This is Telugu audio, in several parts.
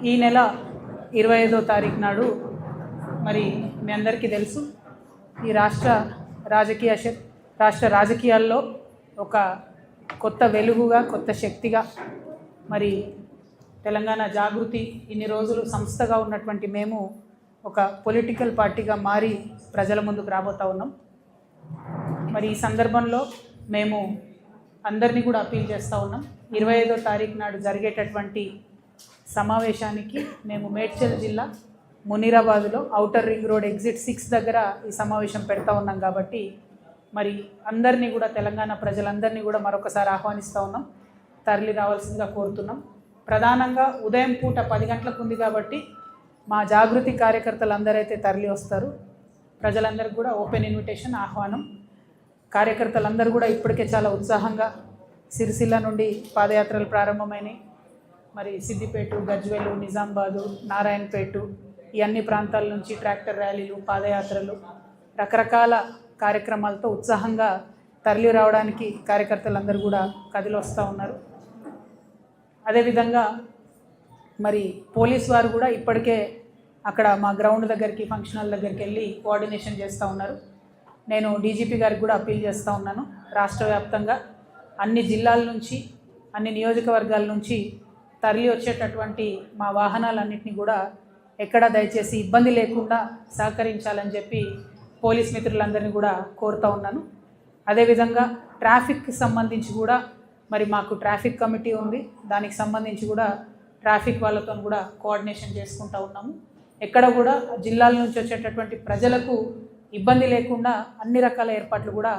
ఈ నెల 25వ తారీఖు నాడు మరి మీ అందరికీ తెలుసు ఈ రాష్ట్ర రాజకీయాల్లో ఒక కొత్త వెలుగుగా కొత్త శక్తిగా మరి తెలంగాణ జాగృతి ఇన్ని రోజులు సంస్థగా ఉన్నటువంటి మేము ఒక పొలిటికల్ పార్టీగా మారి ప్రజల ముందుకు రాబోతూ ఉన్నాం. మరి ఈ సందర్భంలో మేము అందరినీ కూడా అప్పీల్ చేస్తూ ఉన్నాం. 25వ తారీఖు నాడు జరిగేటటువంటి సమావేశానికి మేము మేడ్చల్ జిల్లా మునీరాబాద్లో ఔటర్ రింగ్ రోడ్ ఎగ్జిట్ 6 దగ్గర ఈ సమావేశం పెడతా ఉన్నాం. కాబట్టి మరి అందరినీ కూడా తెలంగాణ ప్రజలందరినీ కూడా మరొకసారి ఆహ్వానిస్తూ ఉన్నాం, తరలి రావాల్సిందిగా కోరుతున్నాం. ప్రధానంగా ఉదయం పూట 10 గంటలకు ఉంది కాబట్టి మా జాగృతి కార్యకర్తలు అందరైతే తరలి వస్తారు. ప్రజలందరికీ కూడా ఓపెన్ ఇన్విటేషన్, ఆహ్వానం. కార్యకర్తలందరూ కూడా ఇప్పటికే చాలా ఉత్సాహంగా సిరిసిల్ల నుండి పాదయాత్రలు ప్రారంభమైనవి. మరి సిద్దిపేట, గజ్వేలు, నిజామాబాదు, నారాయణపేట ఈ అన్ని ప్రాంతాల నుంచి ట్రాక్టర్ ర్యాలీలు, పాదయాత్రలు, రకరకాల కార్యక్రమాలతో ఉత్సాహంగా తరలి రావడానికి కార్యకర్తలందరూ కూడా కదిలి వస్తూ ఉన్నారు. అదేవిధంగా మరి పోలీస్ వారు కూడా ఇప్పటికే అక్కడ మా గ్రౌండ్ దగ్గరికి, ఫంక్షన్ హాల్ దగ్గరికి వెళ్ళి కోఆర్డినేషన్ చేస్తూ ఉన్నారు. నేను డీజీపీ గారికి కూడా అప్పీల్ చేస్తూ ఉన్నాను, రాష్ట్ర వ్యాప్తంగా అన్ని జిల్లాల నుంచి, అన్ని నియోజకవర్గాల నుంచి తరలి వచ్చేటటువంటి మా వాహనాలన్నింటినీ కూడా ఎక్కడ దయచేసి ఇబ్బంది లేకుండా సహకరించాలని చెప్పి పోలీస్ మిత్రులందరినీ కూడా కోరుతూ ఉన్నాను. అదేవిధంగా ట్రాఫిక్కి సంబంధించి కూడా మరి మాకు ట్రాఫిక్ కమిటీ ఉంది, దానికి సంబంధించి కూడా ట్రాఫిక్ వాళ్ళతో కూడా కోఆర్డినేషన్ చేసుకుంటూ ఉన్నాము. ఎక్కడ కూడా జిల్లాల నుంచి వచ్చేటటువంటి ప్రజలకు ఇబ్బంది లేకుండా అన్ని రకాల ఏర్పాట్లు కూడా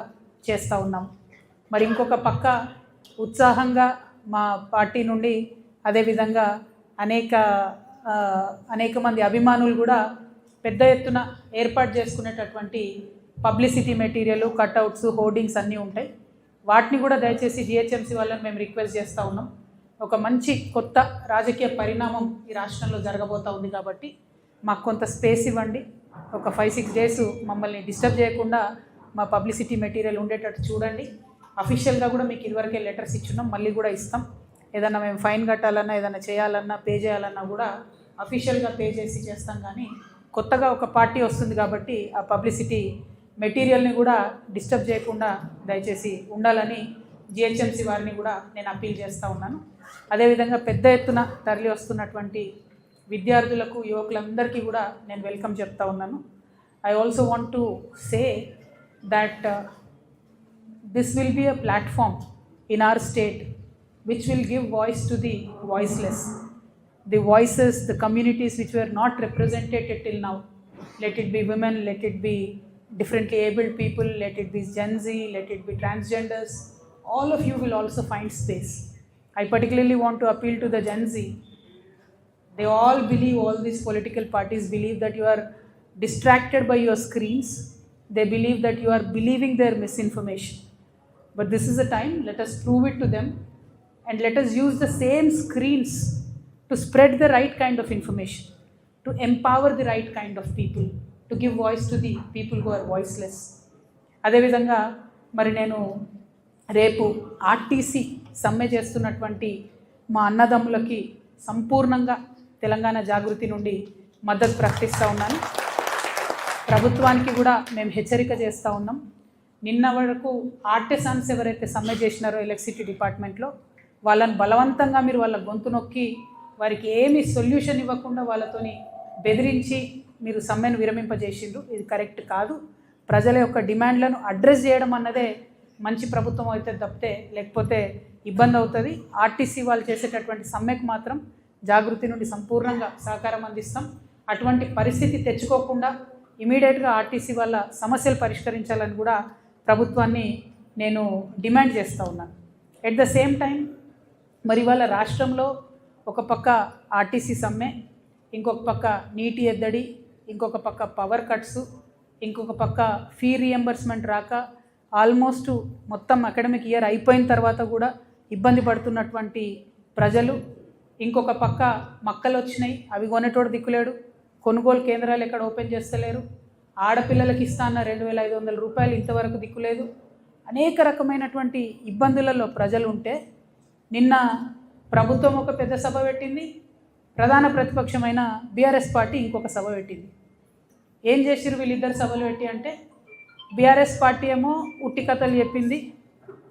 చేస్తూ ఉన్నాము. మరి ఇంకొక పక్క ఉత్సాహంగా మా పార్టీ నుండి అదేవిధంగా అనేక మంది అభిమానులు కూడా పెద్ద ఎత్తున ఏర్పాటు చేసుకునేటటువంటి పబ్లిసిటీ మెటీరియల్, కట్అవుట్స్, హోర్డింగ్స్ అన్నీ ఉంటాయి. వాటిని కూడా దయచేసి జిహెచ్ఎంసీ వాళ్ళని మేము రిక్వెస్ట్ చేస్తూ ఉన్నాం. ఒక మంచి కొత్త రాజకీయ పరిణామం ఈ రాష్ట్రంలో జరగబోతూ ఉంది కాబట్టి మాకు కొంత స్పేస్ ఇవ్వండి. ఒక 5-6 డేస్ మమ్మల్ని డిస్టర్బ్ చేయకుండా మా పబ్లిసిటీ మెటీరియల్ ఉండేటట్టు చూడండి. అఫీషియల్గా కూడా మీకు ఇదివరకే లెటర్స్ ఇచ్చున్నాం, మళ్ళీ కూడా ఇస్తాం. ఏదన్నా మేము ఫైన్ కట్టాలన్నా, ఏదైనా చేయాలన్నా, పే చేయాలన్నా కూడా అఫీషియల్గా పే చేసి చేస్తాం. కానీ కొత్తగా ఒక పార్టీ వస్తుంది కాబట్టి ఆ పబ్లిసిటీ మెటీరియల్ని కూడా డిస్టర్బ్ చేయకుండా దయచేసి ఉండాలని జిహెచ్ఎంసీ వారిని కూడా నేను అప్పీల్ చేస్తూ ఉన్నాను. అదేవిధంగా పెద్ద ఎత్తున తరలి వస్తున్నటువంటి విద్యార్థులకు, యువకులందరికీ కూడా నేను వెల్కమ్ చెప్తా ఉన్నాను. I also want to say that this will be a platform in our state which will give voice to the voiceless, the voices, the communities which were not represented till now. Let it be women, let it be differently abled people, let it be Gen Z, let it be transgenders. All of you will also find space. I particularly want to appeal to the Gen Z. They all believe, all these political parties believe that you are distracted by your screens. They believe that you are believing their misinformation. But this is a time, let us prove it to them. And let us use the same screens to spread the right kind of information, to empower the right kind of people, to give voice to the people who are voiceless. అదేవిధంగా మరి నేను రేపు ఆర్టీసీ సమ్మె చేస్తున్నటువంటి మా అన్నదమ్ములకి సంపూర్ణంగా తెలంగాణ జాగృతి నుండి మద్దతు ప్రకటిస్తూ ఉన్నాను. ప్రభుత్వానికి కూడా మేము హెచ్చరిక చేస్తూ ఉన్నాం. నిన్న వరకు ఆర్టిసాన్స్ ఎవరైతే సమ్మె చేసినారో ఎలక్ట్రిసిటీ డిపార్ట్మెంట్లో వాళ్ళని బలవంతంగా మీరు వాళ్ళ గొంతు నొక్కి వారికి ఏమి సొల్యూషన్ ఇవ్వకుండా వాళ్ళతోని బెదిరించి మీరు సమ్మెను విరమింపజేసిండ్రు. ఇది కరెక్ట్ కాదు. ప్రజల యొక్క డిమాండ్లను అడ్రస్ చేయడం అన్నదే మంచి ప్రభుత్వం అయితే తప్పితే లేకపోతే ఇబ్బంది అవుతుంది. ఆర్టీసీ వాళ్ళు చేసేటటువంటి సమ్మెకు మాత్రం జాగృతి నుండి సంపూర్ణంగా సహకారం అందిస్తాం. అటువంటి పరిస్థితి తెచ్చుకోకుండా ఇమీడియట్గా ఆర్టీసీ వాళ్ళ సమస్యలు పరిష్కరించాలని కూడా ప్రభుత్వాన్ని నేను డిమాండ్ చేస్తూ ఉన్నాను. ఎట్ ద సేమ్ టైం మరి వాళ్ళ రాష్ట్రంలో ఒక పక్క ఆర్టీసీ సమ్మె, ఇంకొక పక్క నీటి ఎద్దడి, ఇంకొక పక్క పవర్ కట్స్, ఇంకొక పక్క ఫీ రియంబర్స్మెంట్ రాక ఆల్మోస్ట్ మొత్తం అకాడమిక్ ఇయర్ అయిపోయిన తర్వాత కూడా ఇబ్బంది పడుతున్నటువంటి ప్రజలు, ఇంకొక పక్క మక్కలు వచ్చినాయి, అవి కొనేటోడు దిక్కులేడు, కొనుగోలు కేంద్రాలు ఎక్కడ ఓపెన్ చేస్తలేరు, ఆడపిల్లలకి ఇస్తా అన్న 2,500 రూపాయలు ఇంతవరకు దిక్కులేదు. అనేక రకమైనటువంటి ఇబ్బందులలో ప్రజలు ఉంటే నిన్న ప్రభుత్వం ఒక పెద్ద సభ పెట్టింది, ప్రధాన ప్రతిపక్షమైన బీఆర్ఎస్ పార్టీ ఇంకొక సభ పెట్టింది. ఏం చేసిరు వీళ్ళిద్దరు సభలు పెట్టి అంటే, బీఆర్ఎస్ పార్టీ ఏమో ఉట్టి కథలు చెప్పింది,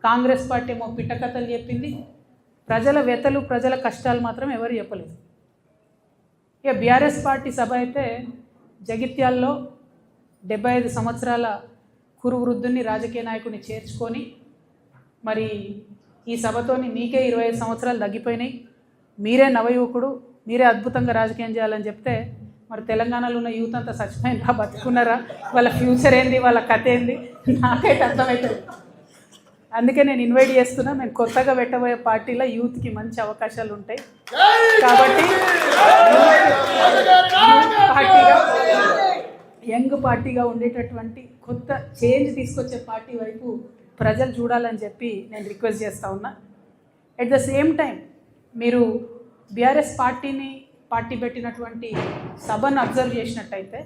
కాంగ్రెస్ పార్టీ ఏమో పిట్ట కథలు చెప్పింది. ప్రజల వ్యతలు ప్రజల కష్టాలు మాత్రం ఎవరు చెప్పలేదు. ఇక బీఆర్ఎస్ పార్టీ సభ అయితే జగిత్యాల్లో 75 సంవత్సరాల కురు వృద్ధుని రాజకీయ నాయకుడిని చేర్చుకొని, మరి ఈ సభతోని మీకే 25 సంవత్సరాలు తగ్గిపోయినాయి, మీరే నవయువకుడు, మీరే అద్భుతంగా రాజకీయం చేయాలని చెప్తే, మరి తెలంగాణలో ఉన్న యూత్ అంతా చచ్చిపోయినరా, బతుకున్నారా, వాళ్ళ ఫ్యూచర్ ఏంది, వాళ్ళ కథ ఏంది, నాకైతే అర్థమవుతుంది. అందుకే నేను ఇన్వైట్ చేస్తున్నా. నేను కొత్తగా పెట్టబోయే పార్టీలో యూత్కి మంచి అవకాశాలు ఉంటాయి కాబట్టి యంగ్ పార్టీగా ఉండేటటువంటి కొత్త చేంజ్ తీసుకొచ్చే పార్టీ వైపు ప్రజలు చూడాలని చెప్పి నేను రిక్వెస్ట్ చేస్తూ ఉన్నా. ఎట్ ద సేమ్ టైం మీరు బీఆర్ఎస్ పార్టీ పెట్టినటువంటి సభను అబ్జర్వ్ చేసినట్టయితే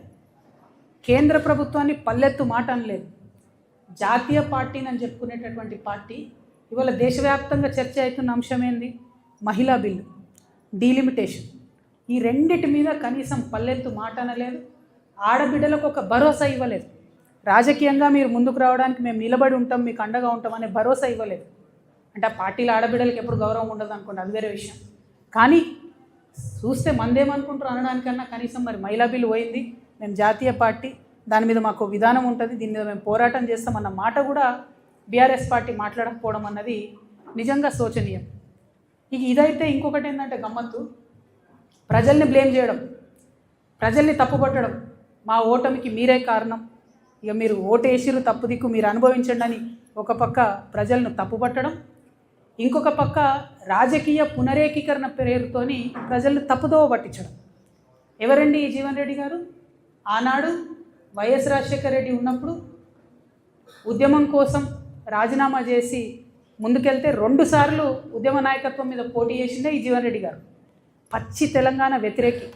కేంద్ర ప్రభుత్వాన్ని పల్లెత్తు మాట అనలేదు. జాతీయ పార్టీని అని చెప్పుకునేటటువంటి పార్టీ ఇవాళ దేశవ్యాప్తంగా చర్చ అవుతున్న అంశం ఏంది? మహిళా బిల్లు, డీలిమిటేషన్. ఈ రెండిటి మీద కనీసం పల్లెత్తు మాట అనలేదు. ఆడబిడ్డలకు ఒక భరోసా ఇవ్వలేదు. రాజకీయంగా మీరు ముందుకు రావడానికి మేము నిలబడి ఉంటాం, మీకు అండగా ఉంటాం అనే భరోసా ఇవ్వలేదు. అంటే ఆ పార్టీల ఆడబిడ్డలకు ఎప్పుడు గౌరవం ఉండదు అనుకోండి, అది వేరే విషయం. కానీ చూస్తే మందేమనుకుంటారు అనడానికన్నా కనీసం మరి మహిళా బిల్లు పోయింది, మేము జాతీయ పార్టీ, దాని మీద మాకు విధానం ఉంటుంది, దీని మీద మేము పోరాటం చేస్తామన్న మాట కూడా బీఆర్ఎస్ పార్టీ మాట్లాడకపోవడం అన్నది నిజంగా శోచనీయం. ఇదైతే ఇంకొకటి ఏంటంటే గమ్మత్తు, ప్రజల్ని బ్లేమ్ చేయడం, ప్రజల్ని తప్పుపట్టడం. మా ఓటమికి మీరే కారణం, ఇక మీరు ఓటేసిరు, తప్పు దిక్కు మీరు అనుభవించండి అని ఒక పక్క ప్రజలను తప్పుపట్టడం, ఇంకొక పక్క రాజకీయ పునరేకీకరణ పేరుతోని ప్రజలను తప్పుదోవ పట్టించడం. ఎవరండి ఈ జీవన్ రెడ్డి గారు? ఆనాడు వైఎస్ రాజశేఖర రెడ్డి ఉన్నప్పుడు ఉద్యమం కోసం రాజీనామా చేసి ముందుకెళ్తే 2 సార్లు ఉద్యమ నాయకత్వం మీద పోటీ చేసిందే ఈ జీవన్ రెడ్డి గారు. పచ్చి తెలంగాణ వ్యతిరేకి.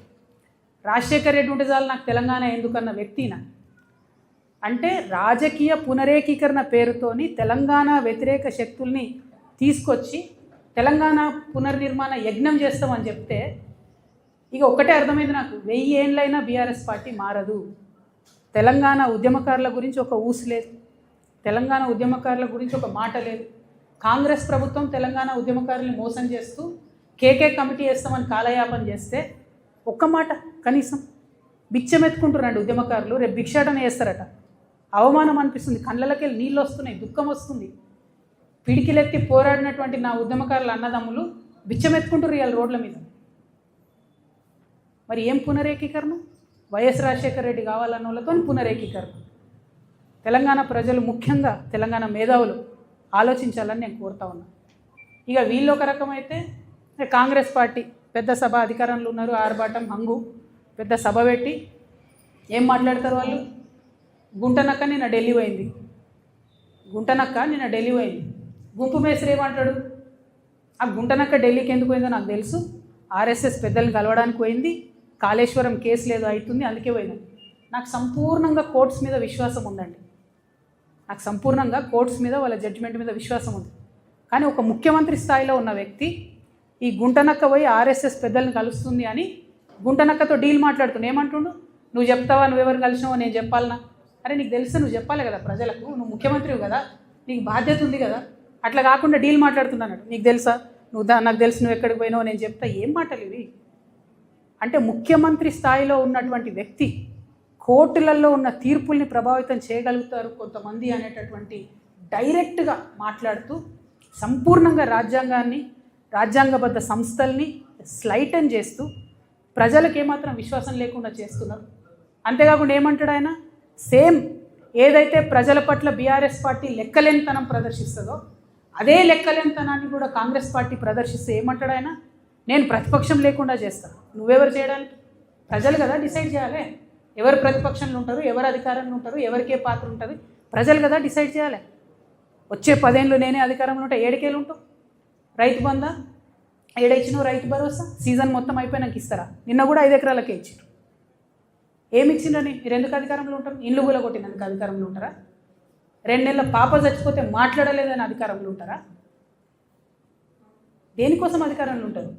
రాజశేఖర రెడ్డి ఉంటే చాలు నాకు తెలంగాణ ఎందుకన్న వ్యక్తిన. అంటే రాజకీయ పునరేకీకరణ పేరుతోని తెలంగాణ వ్యతిరేక శక్తుల్ని తీసుకొచ్చి తెలంగాణ పునర్నిర్మాణ యజ్ఞం చేస్తామని చెప్తే ఇక ఒక్కటే అర్థమైంది నాకు, 1000 ఏళ్ళైనా బీఆర్ఎస్ పార్టీ మారదు. తెలంగాణ ఉద్యమకారుల గురించి ఒక ఊసు లేదు, తెలంగాణ ఉద్యమకారుల గురించి ఒక మాట లేదు. కాంగ్రెస్ ప్రభుత్వం తెలంగాణ ఉద్యమకారుల్ని మోసం చేస్తూ కేకే కమిటీ వేస్తామని కాలయాపన చేస్తే ఒక్క మాట కనీసం బిచ్చమెత్తుకుంటున్నాడు ఉద్యమకారులు. రేపు భిక్షాటన చేస్తారట. అవమానం అనిపిస్తుంది, కళ్ళకి నీళ్ళు వస్తున్నాయి, దుఃఖం వస్తుంది. పిడికిలెత్తి పోరాడినటువంటి నా ఉద్యమకారుల అన్నదమ్ములు బిచ్చమెత్తుకుంటారు ఇవాళ రోడ్ల మీద. మరి ఏం పునరేకీకరణ? వైఎస్ రాజశేఖర రెడ్డి కావాలన్న వాళ్ళతో పునరేకీకరణ. తెలంగాణ ప్రజలు, ముఖ్యంగా తెలంగాణ మేధావులు ఆలోచించాలని నేను కోరుతా ఉన్నా. ఇక వీళ్ళు ఒక రకమైతే కాంగ్రెస్ పార్టీ పెద్ద సభ అధికారంలో ఉన్నారు, ఆర్భాటం హంగు, పెద్ద సభ పెట్టి ఏం మాట్లాడతారు వాళ్ళు? గుంటనక్క నిన్న ఢిల్లీ పోయింది, గుంటనక్క నిన్న ఢిల్లీ పోయింది. గుంపు మేస్త్రి ఏమంటాడు? ఆ గుంటనక్క ఢిల్లీకి ఎందుకు పోయిందో నాకు తెలుసు, ఆర్ఎస్ఎస్ పెద్దల్ని కలవడానికి పోయింది, కాళేశ్వరం కేసు లేదు అవుతుంది అందుకే పోయింది. నాకు సంపూర్ణంగా కోర్ట్స్ మీద విశ్వాసం ఉందండి, నాకు సంపూర్ణంగా కోర్ట్స్ మీద వాళ్ళ జడ్జిమెంట్ మీద విశ్వాసం ఉంది. కానీ ఒక ముఖ్యమంత్రి స్థాయిలో ఉన్న వ్యక్తి ఈ గుంటనక్క పోయి ఆర్ఎస్ఎస్ పెద్దల్ని కలుస్తుంది అని గుంటనక్కతో డీల్ మాట్లాడుతున్నా. ఏమంటుండు? నువ్వు చెప్తావా, నువ్వెవరు కలిసినావో నేను చెప్పాలనా? అరే నీకు తెలిస్తే నువ్వు చెప్పాలి కదా ప్రజలకు, నువ్వు ముఖ్యమంత్రివి కదా, నీకు బాధ్యత ఉంది కదా. అట్లా కాకుండా డీల్ మాట్లాడుతున్నాడు. నీకు తెలుసా, నాకు తెలుసు, నువ్వు ఎక్కడికి పోయినావో నేను చెప్తా. ఏం మాటలు ఇవి? అంటే ముఖ్యమంత్రి స్థాయిలో ఉన్నటువంటి వ్యక్తి కోర్టులలో ఉన్న తీర్పుల్ని ప్రభావితం చేయగలుగుతారు కొంతమంది అనేటటువంటి డైరెక్ట్గా మాట్లాడుతూ సంపూర్ణంగా రాజ్యాంగాన్ని, రాజ్యాంగబద్ధ సంస్థల్ని స్లైటన్ చేస్తూ ప్రజలకు ఏమాత్రం విశ్వాసం లేకుండా చేస్తున్నారు. అంతేకాకుండా ఏమంటాడు ఆయన? సేమ్ ఏదైతే ప్రజల పట్ల బీఆర్ఎస్ పార్టీ లెక్కలేనితనం ప్రదర్శిస్తుందో అదే లెక్కలేనితనాన్ని కూడా కాంగ్రెస్ పార్టీ ప్రదర్శిస్తే ఏమంటాడు ఆయన? నేను ప్రతిపక్షం లేకుండా చేస్తాను. నువ్వెవరు చేయడానికి? ప్రజలు కదా డిసైడ్ చేయాలి. ఎవరు ప్రతిపక్షంలో ఉంటారు, ఎవరు అధికారంలో ఉంటారు, ఎవరికే పాత్ర ఉంటుంది, ప్రజలు కదా డిసైడ్ చేయాలి. వచ్చే 10 ఏళ్ళు నేనే అధికారంలో ఉంటా, 7 ఏళ్ళు ఉంటావు. రైతు బంధా ఏడైచ్చినావు, రైతు భరోసా సీజన్ మొత్తం అయిపోయినాక ఇస్తారా? నిన్న కూడా 5 ఎకరాలకే ఇచ్చారు. ఏమి ఇచ్చిండని? మీరు ఎందుకు అధికారంలో ఉంటారు? ఇల్లు కూడా కొట్టినందుకు అధికారంలో ఉంటారా? 2 నెలల పాప చచ్చిపోతే మాట్లాడలేదని అధికారంలో ఉంటారా? దేనికోసం అధికారంలో ఉంటారు?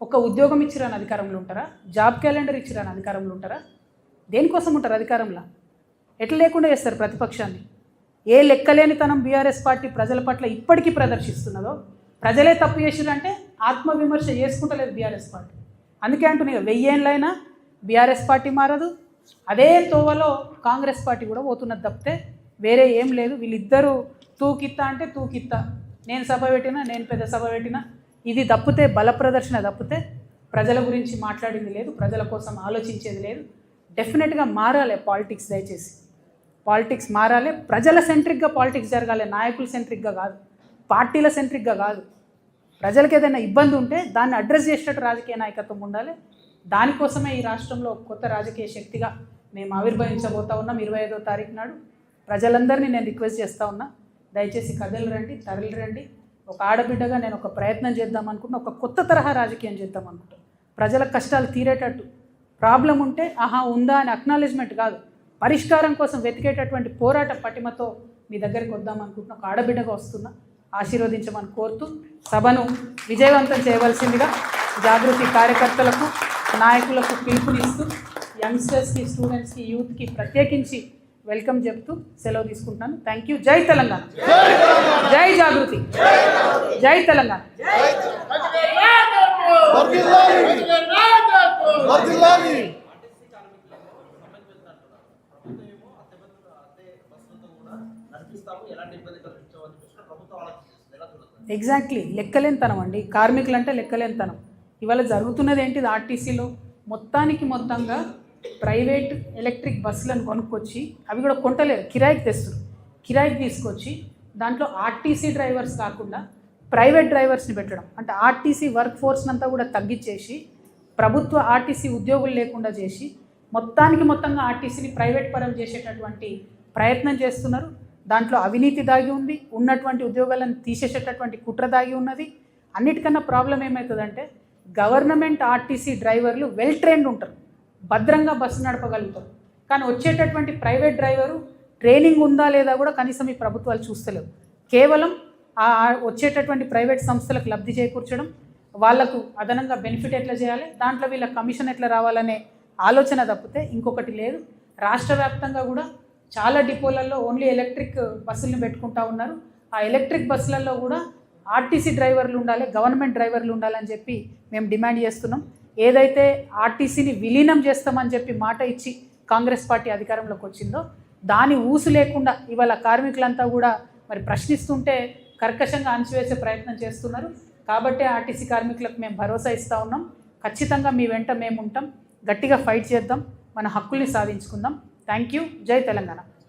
ఒక ఉద్యోగం ఇచ్చిరాని అధికారంలో ఉంటారా? జాబ్ క్యాలెండర్ ఇచ్చిరాని అధికారంలో ఉంటారా? దేనికోసం ఉంటారు అధికారంలో? ఎట్లా లేకుండా చేస్తారు ప్రతిపక్షాన్ని? ఏ లెక్కలేనితనం బీఆర్ఎస్ పార్టీ ప్రజల పట్ల ఇప్పటికీ ప్రదర్శిస్తున్నదో, ప్రజలే తప్పు చేసిరంటే ఆత్మవిమర్శ చేసుకుంటలేదు బీఆర్ఎస్ పార్టీ. అందుకే అంటున్నాయి 1000 ఏళ్ళైనా బీఆర్ఎస్ పార్టీ మారదు, అదే తోవలో కాంగ్రెస్ పార్టీ కూడా పోతున్నది తప్పితే వేరే ఏం లేదు. వీళ్ళిద్దరూ తూకిత్తా అంటే తూకిత్తా, నేను సభ పెట్టినా, నేను పెద్ద సభ పెట్టినా, ఇది తప్పితే బల ప్రదర్శన తప్పితే ప్రజల గురించి మాట్లాడింది లేదు, ప్రజల కోసం ఆలోచించేది లేదు. డెఫినెట్గా మారాలి పాలిటిక్స్. దయచేసి పాలిటిక్స్ మారాలి, ప్రజల సెంట్రిక్గా పాలిటిక్స్ జరగాలి, నాయకుల సెంట్రిక్గా కాదు, పార్టీల సెంట్రిక్గా కాదు. ప్రజలకు ఏదైనా ఇబ్బంది ఉంటే దాన్ని అడ్రస్ చేసేటట్టు రాజకీయ నాయకత్వం ఉండాలి. దానికోసమే ఈ రాష్ట్రంలో కొత్త రాజకీయ శక్తిగా మేము ఆవిర్భవించబోతా ఉన్నాం 25వ తారీఖు నాడు. ప్రజలందరినీ నేను రిక్వెస్ట్ చేస్తూ ఉన్నా, దయచేసి కథలు రండి, తరలి రండి. ఒక ఆడబిడ్డగా నేను ఒక ప్రయత్నం చేద్దాం అనుకుంటున్నా, ఒక కొత్త తరహా రాజకీయం చేద్దాం అనుకుంటున్నా. ప్రజల కష్టాలు తీరేటట్టు, ప్రాబ్లం ఉంటే ఆహా ఉందా అని అక్నాలెడ్జ్మెంట్ కాదు, పరిష్కారం కోసం వెతికేటటువంటి పోరాట పటిమతో మీ దగ్గరికి వద్దాం అనుకుంటున్నా. ఒక ఆడబిడ్డగా వస్తున్నా, ఆశీర్వదించమని కోరుతూ సభను విజయవంతం చేయవలసిందిగా జాగృతి కార్యకర్తలకు, నాయకులకు పిలుపునిస్తూ యంగ్స్టర్స్కి, స్టూడెంట్స్కి, యూత్కి ప్రత్యేకించి వెల్కమ్ చెప్తూ సెలవు తీసుకుంటున్నాను. Thank you. జై తెలంగాణ, జై జాగృతి, జై తెలంగాణ. ఎగ్జాక్ట్లీ, లెక్కలేనితనం అండి. కార్మికులు అంటే లెక్కలేనితనం. ఇవాళ జరుగుతున్నది ఏంటిది? ఆర్టీసీలో మొత్తంగా ప్రైవేట్ ఎలక్ట్రిక్ బస్సులను కొనుక్కొచ్చి, అవి కూడా కొంటలేరు, కిరాయికి తెస్తారు. కిరాయికి తీసుకొచ్చి దాంట్లో ఆర్టీసీ డ్రైవర్స్ కాకుండా ప్రైవేట్ డ్రైవర్స్ని పెట్టడం, అంటే ఆర్టీసీ వర్క్ ఫోర్స్ని అంతా కూడా తగ్గించేసి ప్రభుత్వ ఆర్టీసీ ఉద్యోగులు లేకుండా చేసి మొత్తంగా ఆర్టీసీని ప్రైవేట్ పరం చేసేటటువంటి ప్రయత్నం చేస్తున్నారు. దాంట్లో అవినీతి దాగి ఉంది, ఉన్నటువంటి ఉద్యోగాలను తీసేసేటటువంటి కుట్ర దాగి ఉన్నది. అన్నిటికన్నా ప్రాబ్లం ఏమవుతుందంటే గవర్నమెంట్ ఆర్టీసీ డ్రైవర్లు వెల్ ట్రైన్డ్ ఉంటారు, భద్రంగా బస్సు నడపగలుగుతారు. కానీ వచ్చేటటువంటి ప్రైవేట్ డ్రైవరు ట్రైనింగ్ ఉందా లేదా కూడా కనీసం ఈ ప్రభుత్వాలు చూస్తలేవు. కేవలం వచ్చేటటువంటి ప్రైవేట్ సంస్థలకు లబ్ధి చేకూర్చడం, వాళ్లకు అదనంగా బెనిఫిట్ ఎట్లా చేయాలి, దాంట్లో వీళ్ళ కమిషన్ ఎట్లా రావాలనే ఆలోచన తప్పితే ఇంకొకటి లేదు. రాష్ట్ర వ్యాప్తంగా కూడా చాలా డిపోలలో ఓన్లీ ఎలక్ట్రిక్ బస్సులను పెట్టుకుంటా ఉన్నారు. ఆ ఎలక్ట్రిక్ బస్సులలో కూడా ఆర్టీసీ డ్రైవర్లు ఉండాలి, గవర్నమెంట్ డ్రైవర్లు ఉండాలని చెప్పి మేము డిమాండ్ చేస్తున్నాం. ఏదైతే ఆర్టీసీని విలీనం చేస్తామని చెప్పి మాట ఇచ్చి కాంగ్రెస్ పార్టీ అధికారంలోకి వచ్చిందో దాని ఊసు లేకుండా ఇవాళ కార్మికులంతా కూడా మరి ప్రశ్నిస్తుంటే కర్కశంగా అణచివేసే ప్రయత్నం చేస్తున్నారు. కాబట్టి ఆర్టీసీ కార్మికులకు మేము భరోసా ఇస్తూ ఉన్నాం, ఖచ్చితంగా మీ వెంట మేము ఉంటాం, గట్టిగా ఫైట్ చేద్దాం, మన హక్కుల్ని సాధించుకుందాం. Thank you. జై తెలంగాణ.